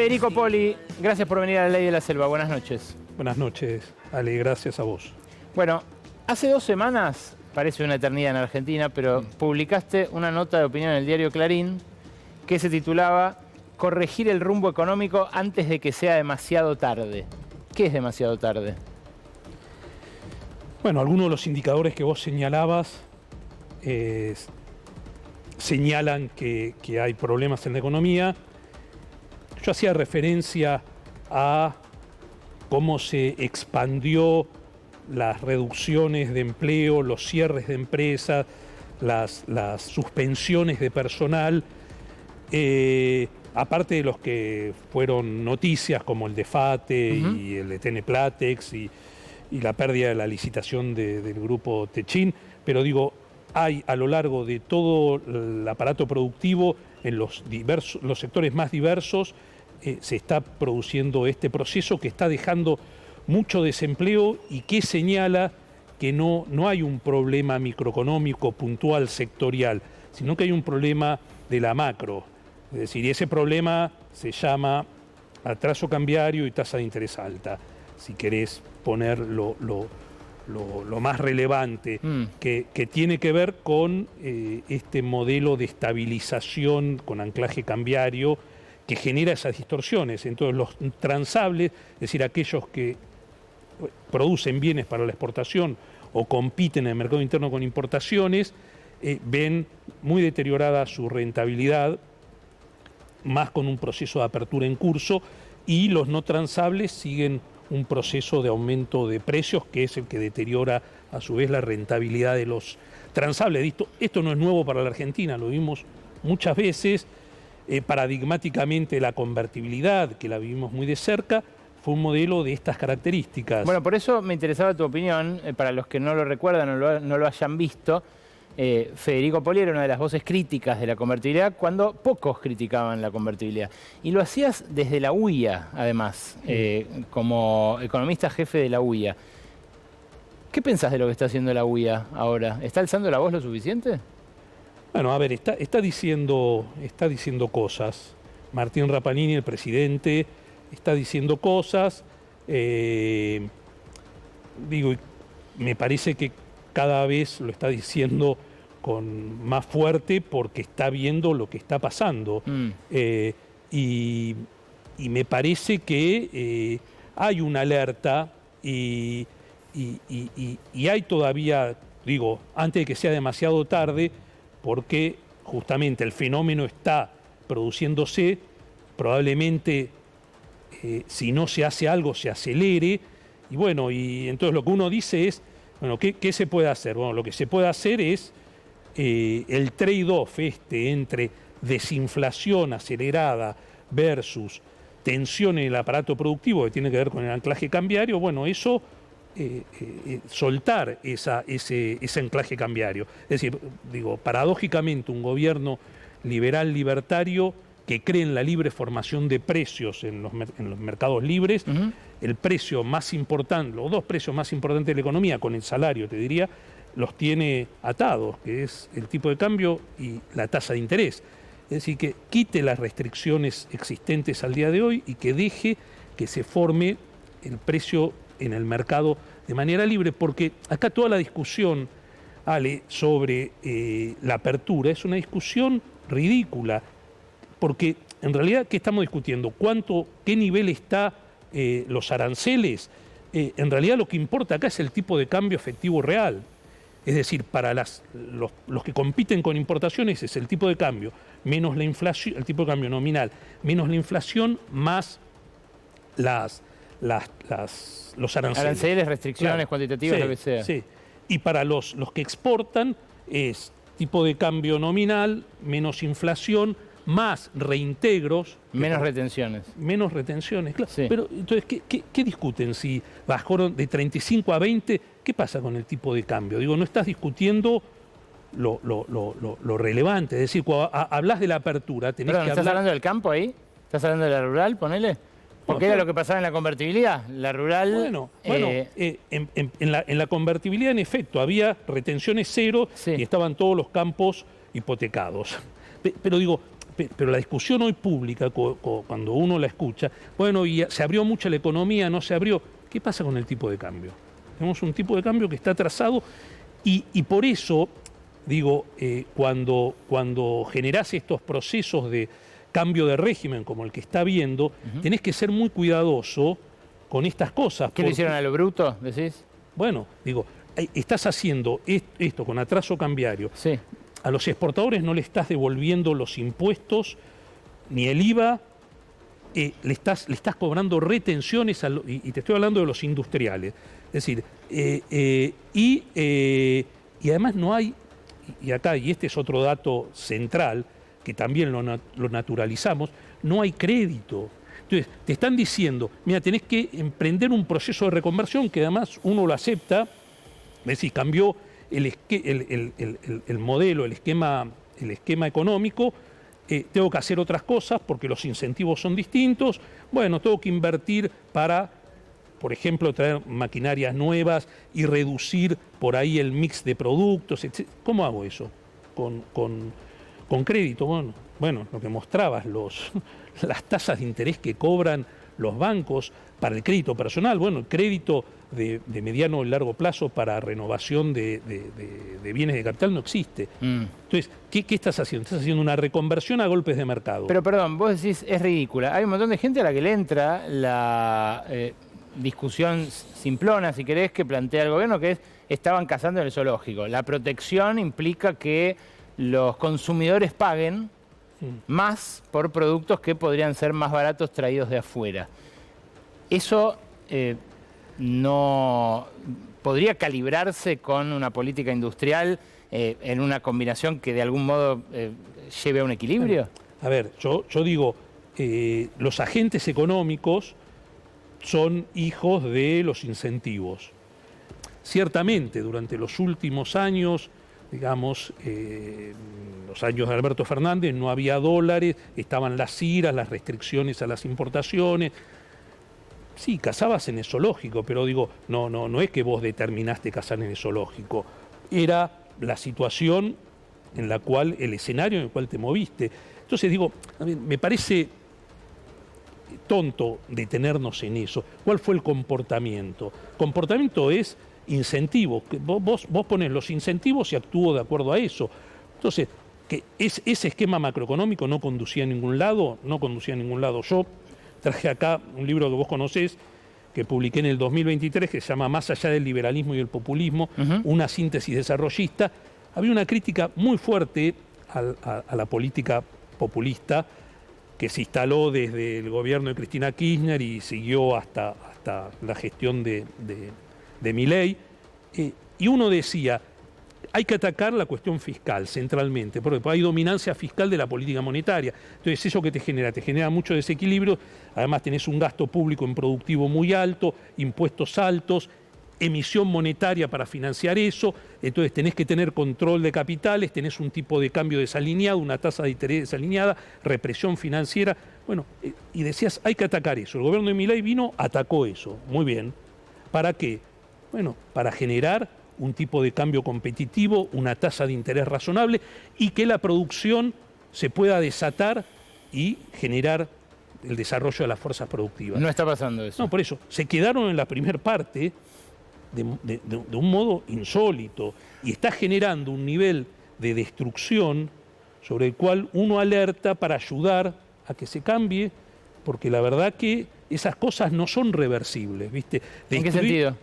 Federico Poli, gracias por venir a La Ley de la Selva. Buenas noches. Buenas noches, Ale, gracias a vos. Bueno, hace 2 semanas, parece una eternidad en Argentina, pero publicaste una nota de opinión en el diario Clarín que se titulaba "Corregir el rumbo económico antes de que sea demasiado tarde". ¿Qué es demasiado tarde? Bueno, algunos de los indicadores que vos señalabas señalan que hay problemas en la economía. Yo hacía referencia a cómo se expandió las reducciones de empleo, los cierres de empresas, las suspensiones de personal, aparte de los que fueron noticias como el de FATE y el de Teneplatex y la pérdida de la licitación del grupo Techin, pero digo, hay a lo largo de todo el aparato productivo, en los sectores más diversos, se está produciendo este proceso que está dejando mucho desempleo y que señala que no hay un problema microeconómico puntual sectorial, sino que hay un problema de la macro. Es decir, ese problema se llama atraso cambiario y tasa de interés alta, si querés poner lo más relevante, que tiene que ver con este modelo de estabilización con anclaje cambiario que genera esas distorsiones. Entonces los transables, es decir, aquellos que producen bienes para la exportación o compiten en el mercado interno con importaciones, ven muy deteriorada su rentabilidad, más con un proceso de apertura en curso, y los no transables siguen un proceso de aumento de precios que es el que deteriora a su vez la rentabilidad de los transables. Esto no es nuevo para la Argentina, lo vimos muchas veces. Paradigmáticamente la convertibilidad, que la vivimos muy de cerca, fue un modelo de estas características. Bueno, por eso me interesaba tu opinión, para los que no lo recuerdan o no lo hayan visto. Federico Poli era una de las voces críticas de la convertibilidad cuando pocos criticaban la convertibilidad. Y lo hacías desde la UIA, además, como economista jefe de la UIA. ¿Qué pensás de lo que está haciendo la UIA ahora? ¿Está alzando la voz lo suficiente? Bueno, a ver, está diciendo cosas. Martín Rapanini, el presidente, está diciendo cosas. Me parece que cada vez lo está diciendo con más fuerte porque está viendo lo que está pasando. Y me parece que hay una alerta y hay todavía, antes de que sea demasiado tarde, porque justamente el fenómeno está produciéndose, probablemente si no se hace algo se acelere, y entonces lo que uno dice es, ¿qué se puede hacer? Bueno, lo que se puede hacer es el trade-off entre desinflación acelerada versus tensión en el aparato productivo que tiene que ver con el anclaje cambiario, eso soltar ese anclaje cambiario. Es decir, paradójicamente un gobierno liberal libertario que cree en la libre formación de precios en los mercados libres, el precio más importante, los dos precios más importantes de la economía, con el salario, te diría, los tiene atados, que es el tipo de cambio y la tasa de interés. Es decir, que quite las restricciones existentes al día de hoy y que deje que se forme el precio en el mercado de manera libre, porque acá toda la discusión, Ale, sobre la apertura es una discusión ridícula, porque en realidad, ¿qué estamos discutiendo? ¿Qué nivel está los aranceles? En realidad lo que importa acá es el tipo de cambio efectivo real. Es decir, para los que compiten con importaciones es el tipo de cambio menos la inflación, el tipo de cambio nominal menos la inflación más los aranceles. Aranceles, restricciones, claro, cuantitativas, lo que sea. Sí. Y para los que exportan es tipo de cambio nominal menos inflación más reintegros. Menos retenciones. Menos retenciones, claro. Sí. Pero entonces, ¿qué discuten? Si bajaron de 35 a 20, ¿qué pasa con el tipo de cambio? No estás discutiendo lo relevante. Es decir, cuando hablas de la apertura, tenés que hablar... ¿Estás hablando del campo ahí? ¿Estás hablando de la rural, ponele? Porque era lo que pasaba en la convertibilidad. La rural... En la convertibilidad, en efecto, había retenciones cero y estaban todos los campos hipotecados. Pero pero la discusión hoy pública, cuando uno la escucha, bueno, y se abrió mucho la economía, no se abrió. ¿Qué pasa con el tipo de cambio? Tenemos un tipo de cambio que está atrasado y por eso, digo, cuando generás estos procesos de cambio de régimen como el que está habiendo, tenés que ser muy cuidadoso con estas cosas. ¿Qué le hicieron a lo bruto, decís? Bueno, digo, estás haciendo esto con atraso cambiario. Sí. A los exportadores no le estás devolviendo los impuestos ni el IVA, le estás cobrando retenciones, y te estoy hablando de los industriales. Es decir, y además no hay, y acá, y este es otro dato central, que también lo naturalizamos, no hay crédito. Entonces, te están diciendo, mira, tenés que emprender un proceso de reconversión que además uno lo acepta, es decir, cambió el modelo, el esquema económico, tengo que hacer otras cosas porque los incentivos son distintos, bueno, tengo que invertir para, por ejemplo, traer maquinarias nuevas y reducir por ahí el mix de productos, etc. ¿Cómo hago eso? Con crédito, bueno, lo que mostrabas, las tasas de interés que cobran los bancos para el crédito personal, bueno, el crédito de mediano y largo plazo para renovación de bienes de capital no existe. Entonces, ¿qué estás haciendo? Estás haciendo una reconversión a golpes de mercado. Pero perdón, vos decís es ridícula. Hay un montón de gente a la que le entra la discusión simplona, si querés, que plantea el gobierno, que es, estaban cazando en el zoológico. La protección implica que los consumidores paguen más por productos que podrían ser más baratos traídos de afuera. Eso no podría calibrarse con una política industrial en una combinación que de algún modo lleve a un equilibrio. A ver, yo digo, los agentes económicos son hijos de los incentivos. Ciertamente, durante los últimos años, digamos, los años de Alberto Fernández, no había dólares, estaban las IRAs, las restricciones a las importaciones. Sí, cazabas en el zoológico, pero digo, no es que vos determinaste cazar en el zoológico. Era la situación en la cual, el escenario en el cual te moviste. Entonces digo, a mí me parece tonto detenernos en eso. ¿Cuál fue el comportamiento? Comportamiento es incentivo. Vos ponés los incentivos y actúo de acuerdo a eso. Entonces, que ese esquema macroeconómico no conducía a ningún lado, Yo traje acá un libro que vos conocés, que publiqué en el 2023, que se llama Más allá del liberalismo y el populismo, una síntesis desarrollista. Había una crítica muy fuerte a la política populista que se instaló desde el gobierno de Cristina Kirchner y siguió hasta la gestión de Milei. Y uno decía, hay que atacar la cuestión fiscal centralmente, porque hay dominancia fiscal de la política monetaria. Entonces, ¿eso qué te genera mucho desequilibrio. Además, tenés un gasto público improductivo muy alto, impuestos altos, emisión monetaria para financiar eso. Entonces, tenés que tener control de capitales, tenés un tipo de cambio desalineado, una tasa de interés desalineada, represión financiera. Bueno, y decías, hay que atacar eso. El gobierno de Milei vino, atacó eso. Muy bien. ¿Para qué? Bueno, para generar un tipo de cambio competitivo, una tasa de interés razonable y que la producción se pueda desatar y generar el desarrollo de las fuerzas productivas. No está pasando eso. No, por eso, se quedaron en la primera parte de un modo insólito y está generando un nivel de destrucción sobre el cual uno alerta para ayudar a que se cambie, porque la verdad que esas cosas no son reversibles, ¿viste? ¿En qué sentido?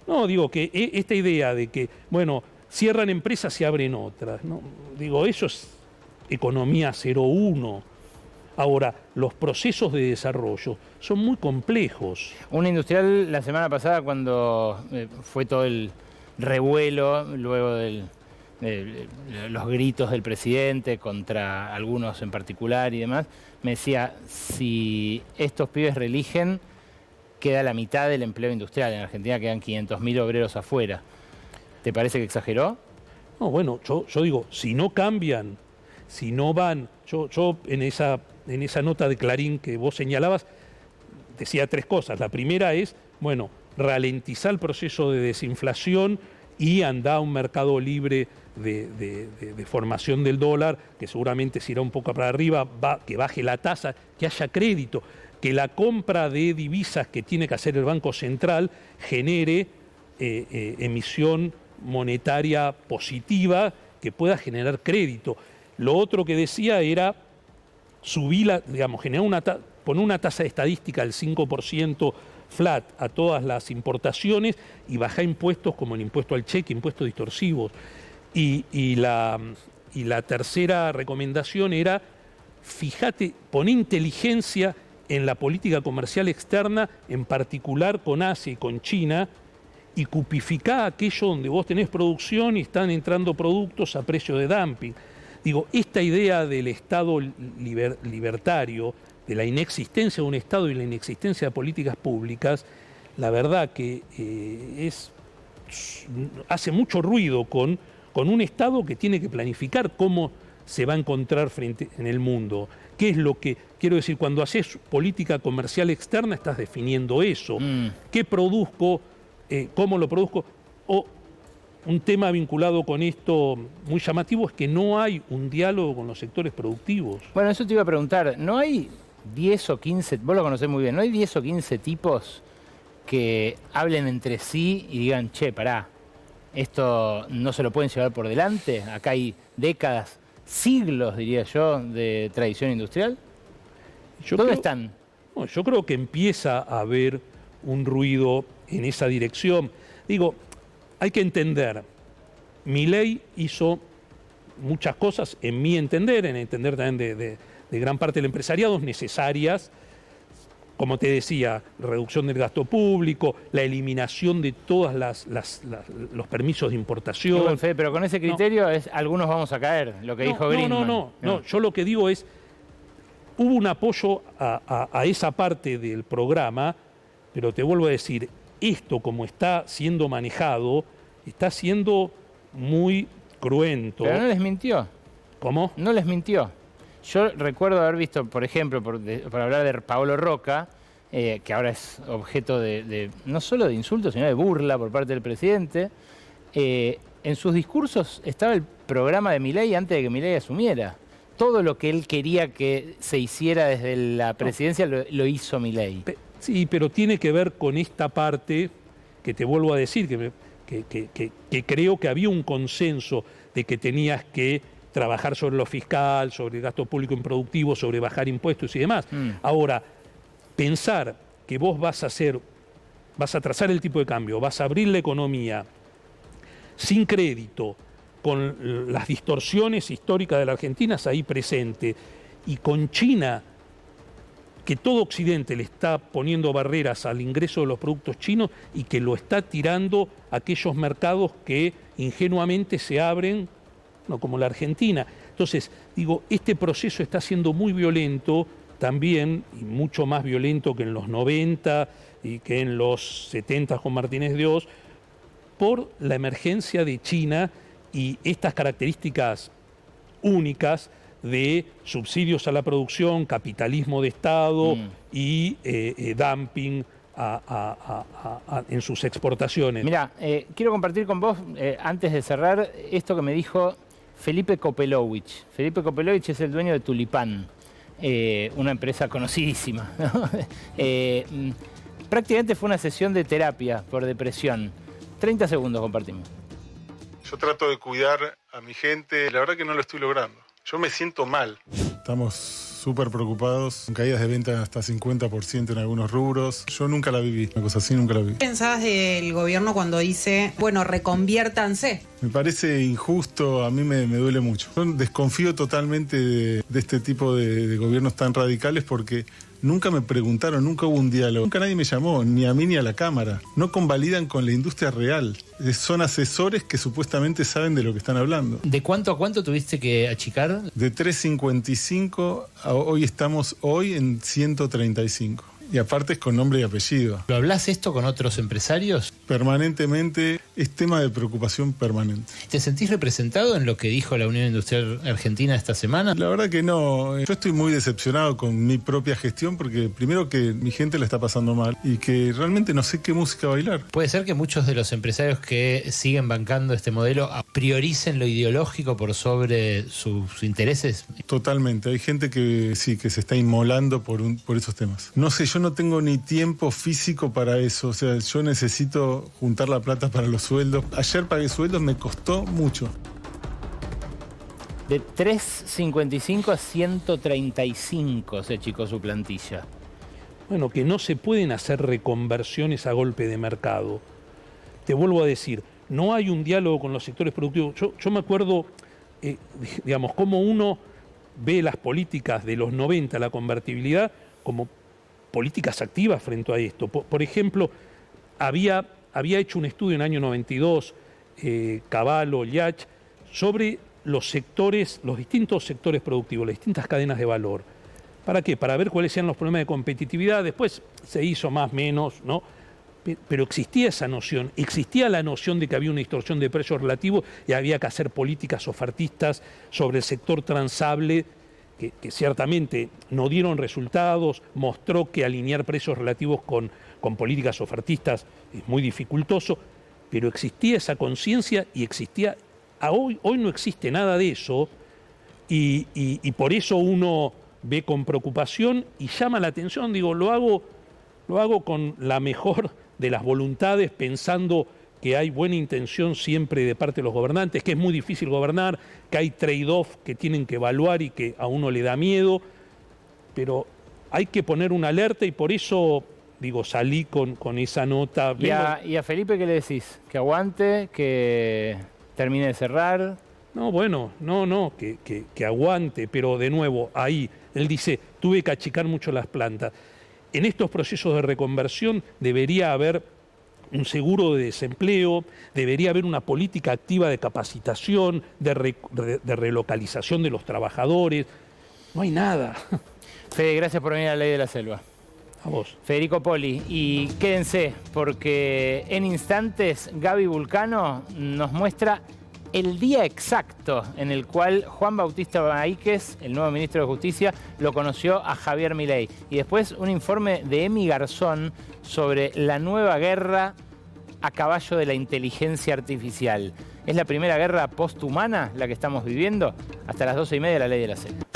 No, digo que esta idea de que, bueno, cierran empresas y abren otras, ¿no? Digo, eso es economía 0,1. Ahora, los procesos de desarrollo son muy complejos. Un industrial la semana pasada, cuando fue todo el revuelo, luego de los gritos del presidente contra algunos en particular y demás, me decía, si estos pibes reeligen, queda la mitad del empleo industrial. En Argentina quedan 500.000 obreros afuera. ¿Te parece que exageró? No, bueno, yo digo, si no cambian, si no van... Yo en esa nota de Clarín que vos señalabas, decía tres cosas. La primera es, bueno, ralentizar el proceso de desinflación y anda a un mercado libre de formación del dólar, que seguramente se irá un poco para arriba, que baje la tasa, que haya crédito, que la compra de divisas que tiene que hacer el Banco Central genere emisión monetaria positiva que pueda generar crédito. Lo otro que decía era subir, poner una tasa estadística del 5% flat a todas las importaciones y bajar impuestos como el impuesto al cheque, impuestos distorsivos. Y la tercera recomendación era, fíjate, poner inteligencia en la política comercial externa, en particular con Asia y con China, y cupificar aquello donde vos tenés producción y están entrando productos a precio de dumping. Digo, esta idea del Estado libertario, de la inexistencia de un Estado y la inexistencia de políticas públicas, la verdad que hace mucho ruido con un Estado que tiene que planificar cómo se va a encontrar en el mundo. ¿Qué es lo que, quiero decir, cuando haces política comercial externa estás definiendo eso? ¿Qué produzco? ¿Cómo lo produzco? O un tema vinculado con esto muy llamativo es que no hay un diálogo con los sectores productivos. Bueno, eso te iba a preguntar. ¿No hay 10 o 15, vos lo conocés muy bien, ¿no hay 10 o 15 tipos que hablen entre sí y digan, che, pará, esto no se lo pueden llevar por delante? Acá hay décadas, siglos, diría yo, de tradición industrial. ¿Dónde están? No, yo creo que empieza a haber un ruido en esa dirección. Digo, hay que entender, Milei hizo muchas cosas, en mi entender, en entender también de gran parte del empresariado, necesarias, como te decía, reducción del gasto público, la eliminación de todos los permisos de importación. Igual, Fede, pero con ese criterio algunos vamos a caer, lo que dijo Greenman. No, yo lo que digo es, hubo un apoyo a esa parte del programa, pero te vuelvo a decir, esto como está siendo manejado, está siendo muy cruento. Pero no les mintió. ¿Cómo? No les mintió. Yo recuerdo haber visto, por ejemplo, por hablar de Paolo Roca, que ahora es objeto no solo de insultos, sino de burla por parte del presidente. En sus discursos estaba el programa de Milei antes de que Milei asumiera. Todo lo que él quería que se hiciera desde la presidencia lo hizo Milei. Sí, pero tiene que ver con esta parte que te vuelvo a decir, que creo que había un consenso de que tenías que trabajar sobre lo fiscal, sobre el gasto público improductivo, sobre bajar impuestos y demás. Ahora, pensar que vos vas a trazar el tipo de cambio, vas a abrir la economía sin crédito, con las distorsiones históricas de la Argentina ahí presente, y con China, que todo Occidente le está poniendo barreras al ingreso de los productos chinos y que lo está tirando a aquellos mercados que ingenuamente se abren, no como la Argentina. Entonces, digo, este proceso está siendo muy violento también, y mucho más violento que en los 90 y que en los 70 con Martínez de Oz, por la emergencia de China y estas características únicas de subsidios a la producción, capitalismo de Estado y dumping en sus exportaciones. Mirá, quiero compartir con vos, antes de cerrar, esto que me dijo Felipe Kopelovich. Felipe Kopelovich es el dueño de Tulipán, una empresa conocidísima, ¿no? Prácticamente fue una sesión de terapia por depresión. 30 segundos compartimos. Yo trato de cuidar a mi gente, la verdad que no lo estoy logrando. Yo me siento mal. Estamos súper preocupados, con caídas de venta hasta 50% en algunos rubros. Yo nunca la viví, una cosa así nunca la viví. ¿Qué pensabas del gobierno cuando dice, bueno, reconviértanse? Me parece injusto, a mí me duele mucho. Yo desconfío totalmente de este tipo de gobiernos tan radicales porque nunca me preguntaron, nunca hubo un diálogo. Nunca nadie me llamó, ni a mí ni a la Cámara. No convalidan con la industria real. Son asesores que supuestamente saben de lo que están hablando. ¿De cuánto a cuánto tuviste que achicar? De 3.55 a hoy estamos en 135. Y aparte es con nombre y apellido. ¿Lo hablas esto con otros empresarios? permanentemente, es tema de preocupación permanente. ¿Te sentís representado en lo que dijo la Unión Industrial Argentina esta semana? La verdad que no. Yo estoy muy decepcionado con mi propia gestión porque primero que mi gente la está pasando mal y que realmente no sé qué música bailar. ¿Puede ser que muchos de los empresarios que siguen bancando este modelo prioricen lo ideológico por sobre sus intereses? Totalmente. Hay gente que sí, que se está inmolando por esos temas. No sé, yo no tengo ni tiempo físico para eso. O sea, yo necesito juntar la plata para los sueldos. Ayer pagué sueldos, me costó mucho. De 3.55 a 135 se achicó su plantilla. Bueno, que no se pueden hacer reconversiones a golpe de mercado. Te vuelvo a decir, no hay un diálogo con los sectores productivos. Yo me acuerdo, digamos, cómo uno ve las políticas de los 90, la convertibilidad, como políticas activas frente a esto. Por ejemplo, había hecho un estudio en el año 92, Cavallo, Liach, sobre los sectores, los distintos sectores productivos, las distintas cadenas de valor. ¿Para qué? Para ver cuáles eran los problemas de competitividad. Después se hizo más o menos, ¿no? Pero existía esa noción, existía la noción de que había una distorsión de precios relativos y había que hacer políticas ofertistas sobre el sector transable, que ciertamente no dieron resultados, mostró que alinear precios relativos con políticas ofertistas es muy dificultoso, pero existía esa conciencia y existía, hoy no existe nada de eso y por eso uno ve con preocupación y llama la atención, digo, lo hago con la mejor de las voluntades, pensando que hay buena intención siempre de parte de los gobernantes, que es muy difícil gobernar, que hay trade-off que tienen que evaluar y que a uno le da miedo, pero hay que poner una alerta y por eso, digo, salí con esa nota. ¿Y a Felipe qué le decís? ¿Que aguante? ¿Que termine de cerrar? No, bueno, no, que aguante, pero de nuevo, ahí, él dice, tuve que achicar mucho las plantas. En estos procesos de reconversión debería haber un seguro de desempleo, debería haber una política activa de capacitación, de relocalización de los trabajadores. No hay nada. Fede, gracias por venir a la Ley de la Selva. A vos. Federico Poli, y quédense, porque en instantes Gaby Vulcano nos muestra el día exacto en el cual Juan Bautista Baíquez, el nuevo ministro de Justicia, lo conoció a Javier Milei. Y después un informe de Emi Garzón sobre la nueva guerra a caballo de la inteligencia artificial. ¿Es la primera guerra posthumana la que estamos viviendo? Hasta las 12:30 de la Ley de la Selva.